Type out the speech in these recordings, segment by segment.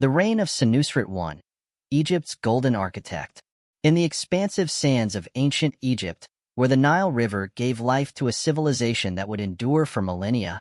The reign of Senusret I, Egypt's golden architect. In the expansive sands of ancient Egypt, where the Nile River gave life to a civilization that would endure for millennia,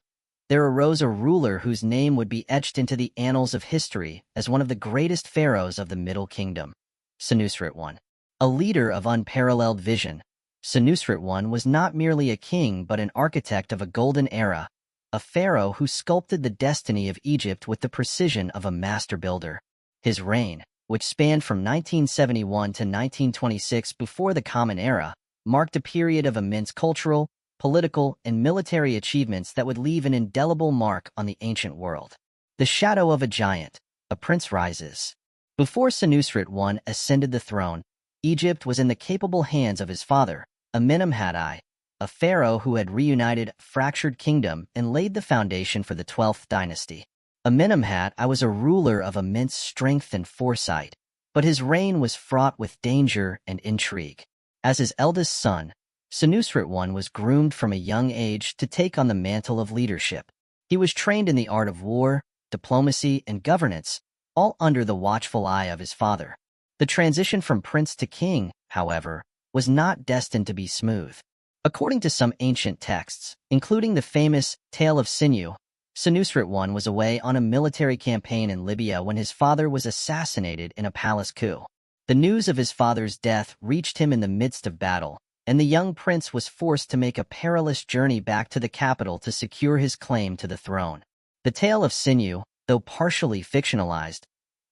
there arose a ruler whose name would be etched into the annals of history as one of the greatest pharaohs of the Middle Kingdom, Senusret I. A leader of unparalleled vision, Senusret I was not merely a king but an architect of a golden era, a pharaoh who sculpted the destiny of Egypt with the precision of a master builder. His reign, which spanned from 1971 to 1926 before the Common Era, marked a period of immense cultural, political, and military achievements that would leave an indelible mark on the ancient world. The shadow of a giant, a prince rises. Before Senusret I ascended the throne, Egypt was in the capable hands of his father, Amenemhat I, a pharaoh who had reunited a fractured kingdom and laid the foundation for the 12th dynasty. Amenemhat I was a ruler of immense strength and foresight, but his reign was fraught with danger and intrigue. As his eldest son, Senusret I was groomed from a young age to take on the mantle of leadership. He was trained in the art of war, diplomacy, and governance, all under the watchful eye of his father. The transition from prince to king, however, was not destined to be smooth. According to some ancient texts, including the famous Tale of Sinew, Senusret I was away on a military campaign in Libya when his father was assassinated in a palace coup. The news of his father's death reached him in the midst of battle, and the young prince was forced to make a perilous journey back to the capital to secure his claim to the throne. The Tale of Sinew, though partially fictionalized,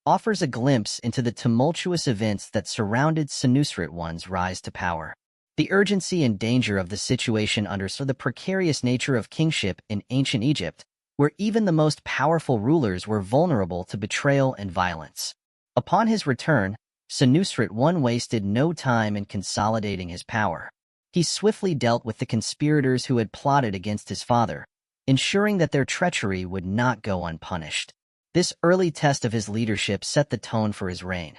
offers a glimpse into the tumultuous events that surrounded Senusret I's rise to power. The urgency and danger of the situation underscore the precarious nature of kingship in ancient Egypt, where even the most powerful rulers were vulnerable to betrayal and violence. Upon his return, Senusret I wasted no time in consolidating his power. He swiftly dealt with the conspirators who had plotted against his father, ensuring that their treachery would not go unpunished. This early test of his leadership set the tone for his reign.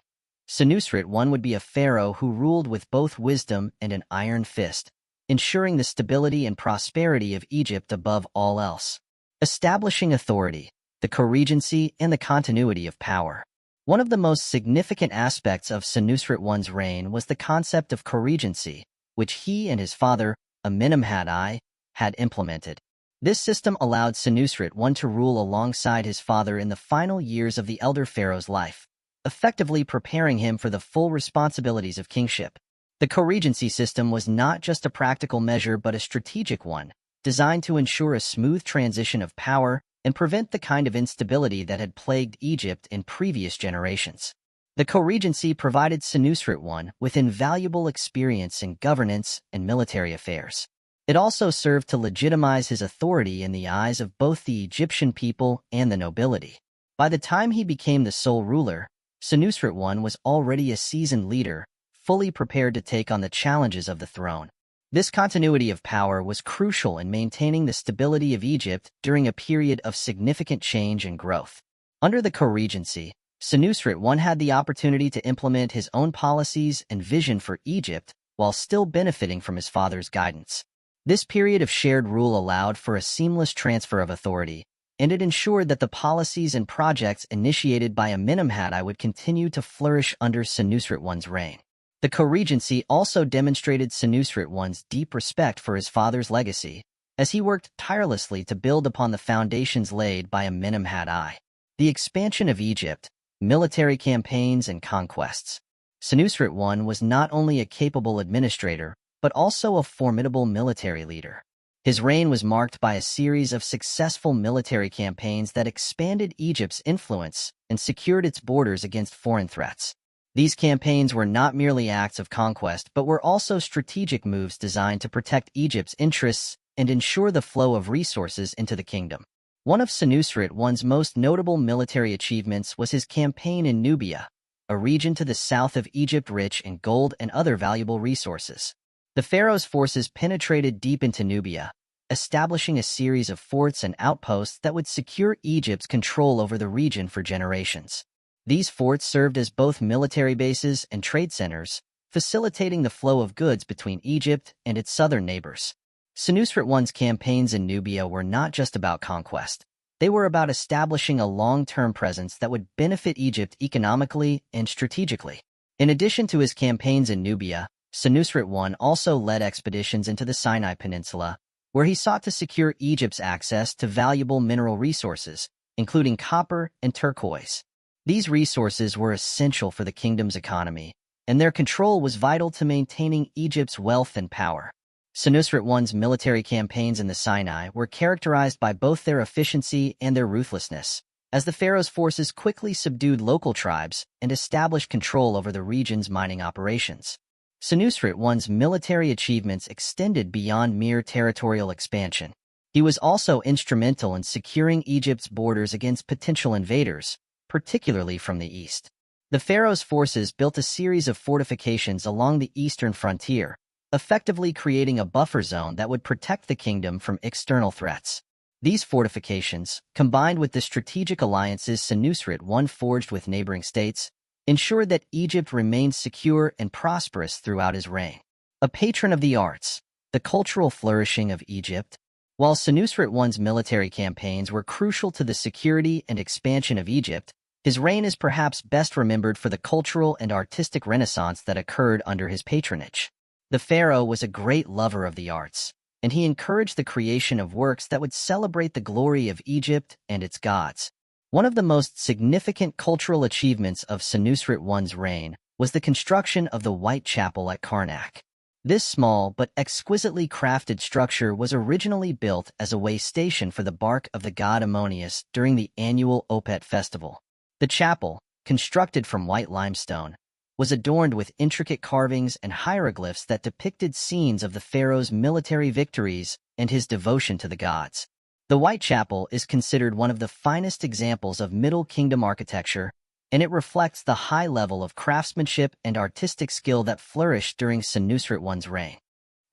Senusret I would be a pharaoh who ruled with both wisdom and an iron fist, ensuring the stability and prosperity of Egypt above all else. Establishing authority, the co-regency, and the continuity of power. One of the most significant aspects of Senusret I's reign was the concept of co-regency, which he and his father, Amenemhat I, had implemented. This system allowed Senusret I to rule alongside his father in the final years of the elder pharaoh's life, effectively preparing him for the full responsibilities of kingship. The co-regency system was not just a practical measure but a strategic one, designed to ensure a smooth transition of power and prevent the kind of instability that had plagued Egypt in previous generations. The co-regency provided Senusret I with invaluable experience in governance and military affairs. It also served to legitimize his authority in the eyes of both the Egyptian people and the nobility. By the time he became the sole ruler, Senusret I was already a seasoned leader, fully prepared to take on the challenges of the throne. This continuity of power was crucial in maintaining the stability of Egypt during a period of significant change and growth. Under the co-regency, Senusret I had the opportunity to implement his own policies and vision for Egypt while still benefiting from his father's guidance. This period of shared rule allowed for a seamless transfer of authority, and it ensured that the policies and projects initiated by Amenemhat I would continue to flourish under Senusret I's reign. The co-regency also demonstrated Senusret I's deep respect for his father's legacy, as he worked tirelessly to build upon the foundations laid by Amenemhat I. The expansion of Egypt, military campaigns, and conquests. Senusret I was not only a capable administrator, but also a formidable military leader. His reign was marked by a series of successful military campaigns that expanded Egypt's influence and secured its borders against foreign threats. These campaigns were not merely acts of conquest but were also strategic moves designed to protect Egypt's interests and ensure the flow of resources into the kingdom. One of Senusret I's most notable military achievements was his campaign in Nubia, a region to the south of Egypt rich in gold and other valuable resources. The pharaoh's forces penetrated deep into Nubia, establishing a series of forts and outposts that would secure Egypt's control over the region for generations. These forts served as both military bases and trade centers, facilitating the flow of goods between Egypt and its southern neighbors. Senusret I's campaigns in Nubia were not just about conquest. They were about establishing a long-term presence that would benefit Egypt economically and strategically. In addition to his campaigns in Nubia, Senusret I also led expeditions into the Sinai Peninsula, where he sought to secure Egypt's access to valuable mineral resources, including copper and turquoise. These resources were essential for the kingdom's economy, and their control was vital to maintaining Egypt's wealth and power. Senusret I's military campaigns in the Sinai were characterized by both their efficiency and their ruthlessness, as the pharaoh's forces quickly subdued local tribes and established control over the region's mining operations. Senusret I's military achievements extended beyond mere territorial expansion. He was also instrumental in securing Egypt's borders against potential invaders, particularly from the east. The pharaoh's forces built a series of fortifications along the eastern frontier, effectively creating a buffer zone that would protect the kingdom from external threats. These fortifications, combined with the strategic alliances Senusret I forged with neighboring states, ensured that Egypt remained secure and prosperous throughout his reign. A patron of the arts, the cultural flourishing of Egypt. While Senusret I's military campaigns were crucial to the security and expansion of Egypt, his reign is perhaps best remembered for the cultural and artistic renaissance that occurred under his patronage. The pharaoh was a great lover of the arts, and he encouraged the creation of works that would celebrate the glory of Egypt and its gods. One of the most significant cultural achievements of Senusret I's reign was the construction of the White Chapel at Karnak. This small but exquisitely crafted structure was originally built as a way station for the bark of the god Ammonius during the annual Opet festival. The chapel, constructed from white limestone, was adorned with intricate carvings and hieroglyphs that depicted scenes of the pharaoh's military victories and his devotion to the gods. The White Chapel is considered one of the finest examples of Middle Kingdom architecture, and it reflects the high level of craftsmanship and artistic skill that flourished during Senusret I's reign.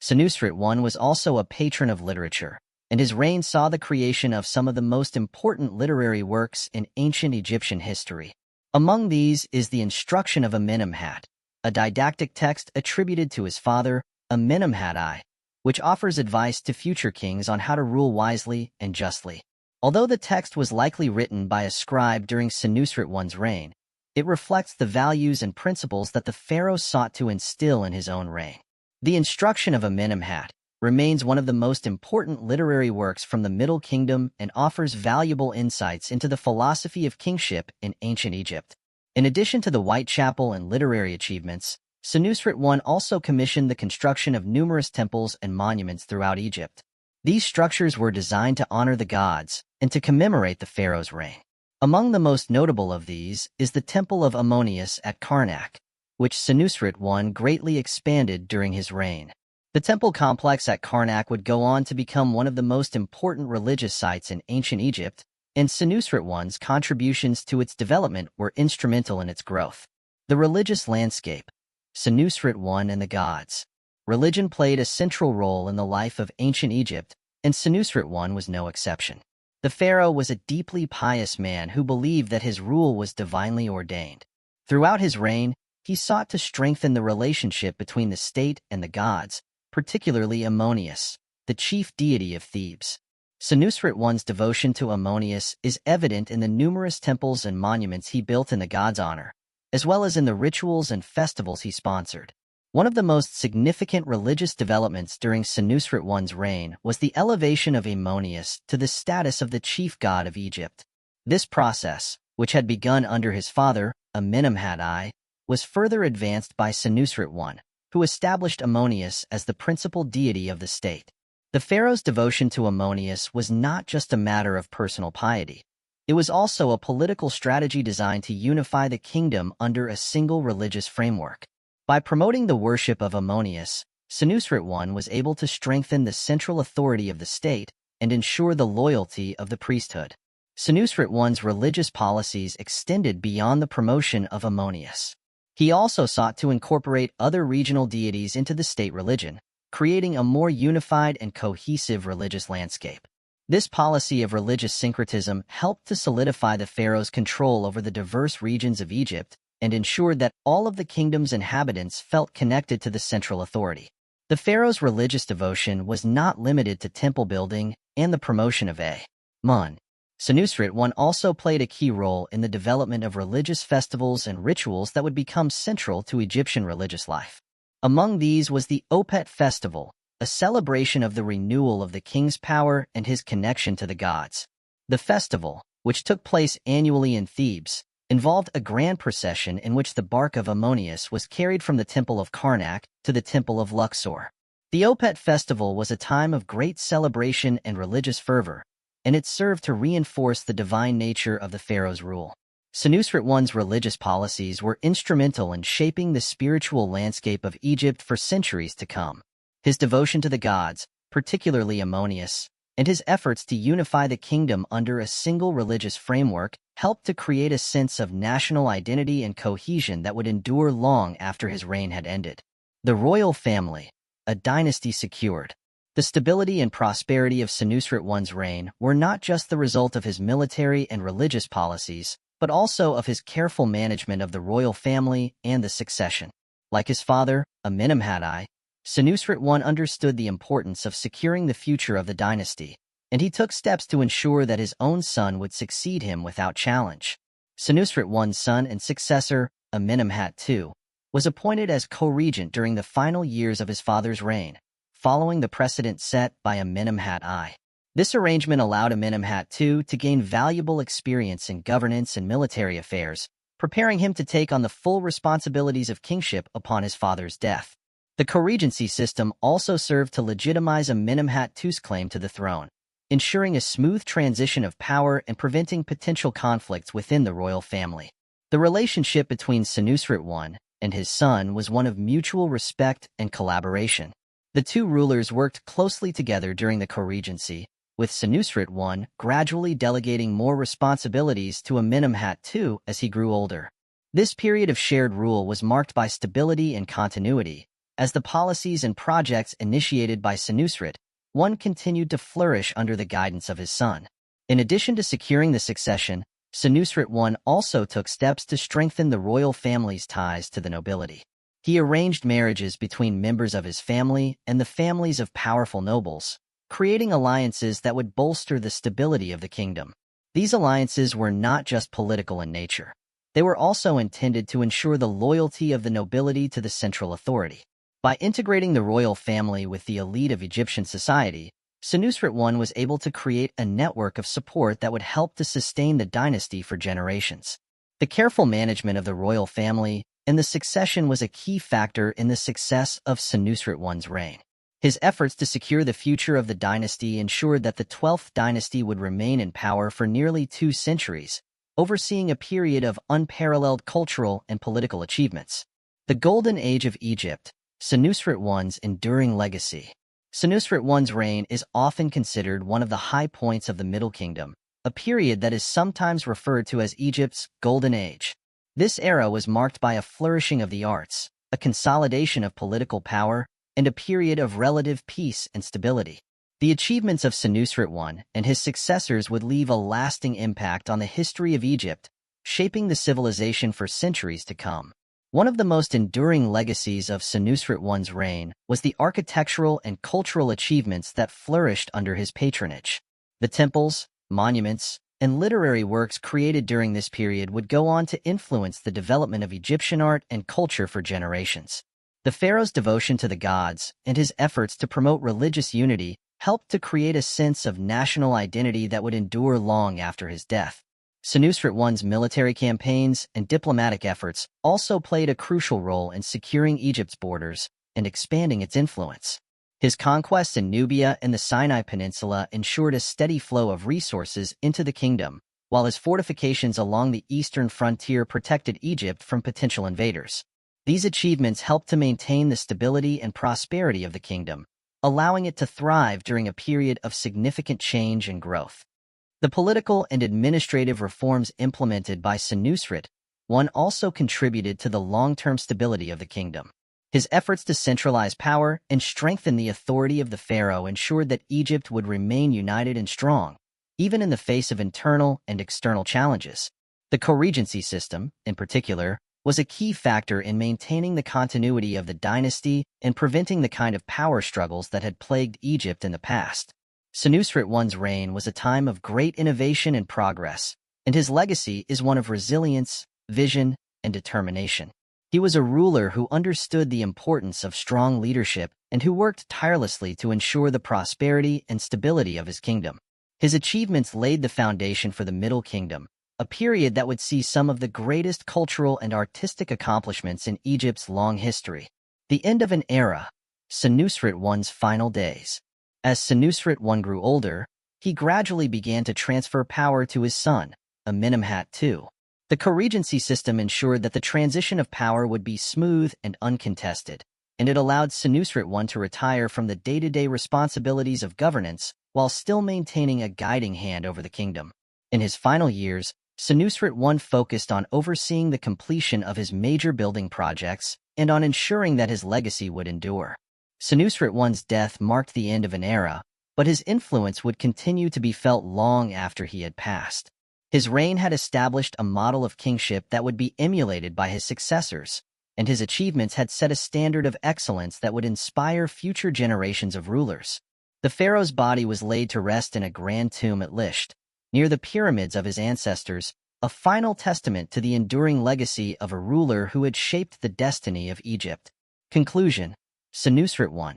Senusret I was also a patron of literature, and his reign saw the creation of some of the most important literary works in ancient Egyptian history. Among these is the Instruction of Amenemhat, a didactic text attributed to his father, Amenemhat I, which offers advice to future kings on how to rule wisely and justly. Although the text was likely written by a scribe during Senusret I's reign, it reflects the values and principles that the pharaoh sought to instill in his own reign. The Instruction of Amenemhat remains one of the most important literary works from the Middle Kingdom and offers valuable insights into the philosophy of kingship in ancient Egypt. In addition to the White Chapel and literary achievements, Senusret I also commissioned the construction of numerous temples and monuments throughout Egypt. These structures were designed to honor the gods and to commemorate the pharaoh's reign. Among the most notable of these is the Temple of Ammonius at Karnak, which Senusret I greatly expanded during his reign. The temple complex at Karnak would go on to become one of the most important religious sites in ancient Egypt, and Senusret I's contributions to its development were instrumental in its growth. The religious landscape, Senusret I and the gods. Religion played a central role in the life of ancient Egypt, and Senusret I was no exception. The pharaoh was a deeply pious man who believed that his rule was divinely ordained. Throughout his reign, he sought to strengthen the relationship between the state and the gods, particularly Ammonius, the chief deity of Thebes. Senusret I's devotion to Ammonius is evident in the numerous temples and monuments he built in the god's honor, as well as in the rituals and festivals he sponsored. One of the most significant religious developments during Senusret I's reign was the elevation of Ammonius to the status of the chief god of Egypt. This process, which had begun under his father, Amenemhat I, was further advanced by Senusret I, who established Ammonius as the principal deity of the state. The pharaoh's devotion to Ammonius was not just a matter of personal piety. It was also a political strategy designed to unify the kingdom under a single religious framework. By promoting the worship of Ammonius, Senusret I was able to strengthen the central authority of the state and ensure the loyalty of the priesthood. Senusret I's religious policies extended beyond the promotion of Ammonius. He also sought to incorporate other regional deities into the state religion, creating a more unified and cohesive religious landscape. This policy of religious syncretism helped to solidify the pharaoh's control over the diverse regions of Egypt and ensured that all of the kingdom's inhabitants felt connected to the central authority. The pharaoh's religious devotion was not limited to temple building and the promotion of Amun. Senusret I also played a key role in the development of religious festivals and rituals that would become central to Egyptian religious life. Among these was the Opet festival, a celebration of the renewal of the king's power and his connection to the gods. The festival, which took place annually in Thebes, involved a grand procession in which the bark of Ammonius was carried from the temple of Karnak to the temple of Luxor. The Opet festival was a time of great celebration and religious fervor, and it served to reinforce the divine nature of the pharaoh's rule. Senusret I's religious policies were instrumental in shaping the spiritual landscape of Egypt for centuries to come. His devotion to the gods, particularly Ammonius, and his efforts to unify the kingdom under a single religious framework helped to create a sense of national identity and cohesion that would endure long after his reign had ended. The royal family, a dynasty secured. The stability and prosperity of Senusret I's reign were not just the result of his military and religious policies, but also of his careful management of the royal family and the succession. Like his father, Amenemhat I, Senusret I understood the importance of securing the future of the dynasty, and he took steps to ensure that his own son would succeed him without challenge. Senusret I's son and successor, Amenemhat II, was appointed as co-regent during the final years of his father's reign, following the precedent set by Amenemhat I. This arrangement allowed Amenemhat II to gain valuable experience in governance and military affairs, preparing him to take on the full responsibilities of kingship upon his father's death. The co-regency system also served to legitimize Amenemhat II's claim to the throne, ensuring a smooth transition of power and preventing potential conflicts within the royal family. The relationship between Senusret I and his son was one of mutual respect and collaboration. The two rulers worked closely together during the co-regency, with Senusret I gradually delegating more responsibilities to Amenemhat II as he grew older. This period of shared rule was marked by stability and continuity, as the policies and projects initiated by Senusret I continued to flourish under the guidance of his son. In addition to securing the succession, Senusret I also took steps to strengthen the royal family's ties to the nobility. He arranged marriages between members of his family and the families of powerful nobles, creating alliances that would bolster the stability of the kingdom. These alliances were not just political in nature. They were also intended to ensure the loyalty of the nobility to the central authority. By integrating the royal family with the elite of Egyptian society, Senusret I was able to create a network of support that would help to sustain the dynasty for generations. The careful management of the royal family and the succession was a key factor in the success of Senusret I's reign. His efforts to secure the future of the dynasty ensured that the 12th dynasty would remain in power for nearly 2 centuries, overseeing a period of unparalleled cultural and political achievements. The Golden Age of Egypt, Senusret I's enduring legacy. Senusret I's reign is often considered one of the high points of the Middle Kingdom, a period that is sometimes referred to as Egypt's Golden Age. This era was marked by a flourishing of the arts, a consolidation of political power, and a period of relative peace and stability. The achievements of Senusret I and his successors would leave a lasting impact on the history of Egypt, shaping the civilization for centuries to come. One of the most enduring legacies of Senusret I's reign was the architectural and cultural achievements that flourished under his patronage. The temples, monuments, and literary works created during this period would go on to influence the development of Egyptian art and culture for generations. The pharaoh's devotion to the gods and his efforts to promote religious unity helped to create a sense of national identity that would endure long after his death. Senusret I's military campaigns and diplomatic efforts also played a crucial role in securing Egypt's borders and expanding its influence. His conquests in Nubia and the Sinai Peninsula ensured a steady flow of resources into the kingdom, while his fortifications along the eastern frontier protected Egypt from potential invaders. These achievements helped to maintain the stability and prosperity of the kingdom, allowing it to thrive during a period of significant change and growth. The political and administrative reforms implemented by Senusret I also contributed to the long-term stability of the kingdom. His efforts to centralize power and strengthen the authority of the pharaoh ensured that Egypt would remain united and strong, even in the face of internal and external challenges. The co-regency system, in particular, was a key factor in maintaining the continuity of the dynasty and preventing the kind of power struggles that had plagued Egypt in the past. Senusret I's reign was a time of great innovation and progress, and his legacy is one of resilience, vision, and determination. He was a ruler who understood the importance of strong leadership and who worked tirelessly to ensure the prosperity and stability of his kingdom. His achievements laid the foundation for the Middle Kingdom, a period that would see some of the greatest cultural and artistic accomplishments in Egypt's long history. The end of an era, Senusret I's final days. As Senusret I grew older, he gradually began to transfer power to his son, Amenemhat II. The co-regency system ensured that the transition of power would be smooth and uncontested, and it allowed Senusret I to retire from the day-to-day responsibilities of governance while still maintaining a guiding hand over the kingdom. In his final years, Senusret I focused on overseeing the completion of his major building projects and on ensuring that his legacy would endure. Senusret I's death marked the end of an era, but his influence would continue to be felt long after he had passed. His reign had established a model of kingship that would be emulated by his successors, and his achievements had set a standard of excellence that would inspire future generations of rulers. The pharaoh's body was laid to rest in a grand tomb at Lisht, near the pyramids of his ancestors, a final testament to the enduring legacy of a ruler who had shaped the destiny of Egypt. Conclusion: Senusret I,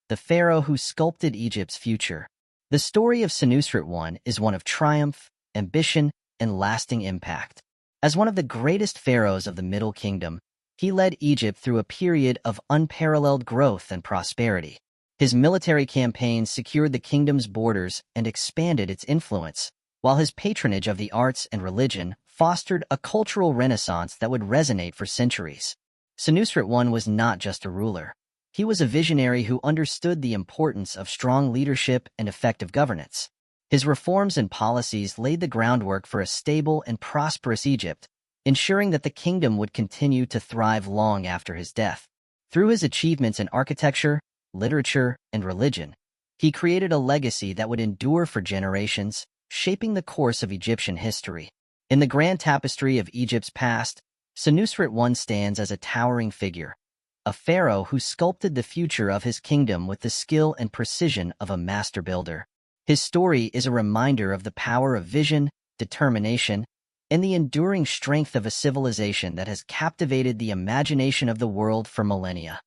the pharaoh who sculpted Egypt's future. The story of Senusret I is one of triumph, ambition, and lasting impact. As one of the greatest pharaohs of the Middle Kingdom, he led Egypt through a period of unparalleled growth and prosperity. His military campaigns secured the kingdom's borders and expanded its influence, while his patronage of the arts and religion fostered a cultural renaissance that would resonate for centuries. Senusret I was not just a ruler. He was a visionary who understood the importance of strong leadership and effective governance. His reforms and policies laid the groundwork for a stable and prosperous Egypt, ensuring that the kingdom would continue to thrive long after his death. Through his achievements in architecture, literature, and religion, he created a legacy that would endure for generations, shaping the course of Egyptian history. In the grand tapestry of Egypt's past, Senusret I stands as a towering figure, a pharaoh who sculpted the future of his kingdom with the skill and precision of a master builder. His story is a reminder of the power of vision, determination, and the enduring strength of a civilization that has captivated the imagination of the world for millennia.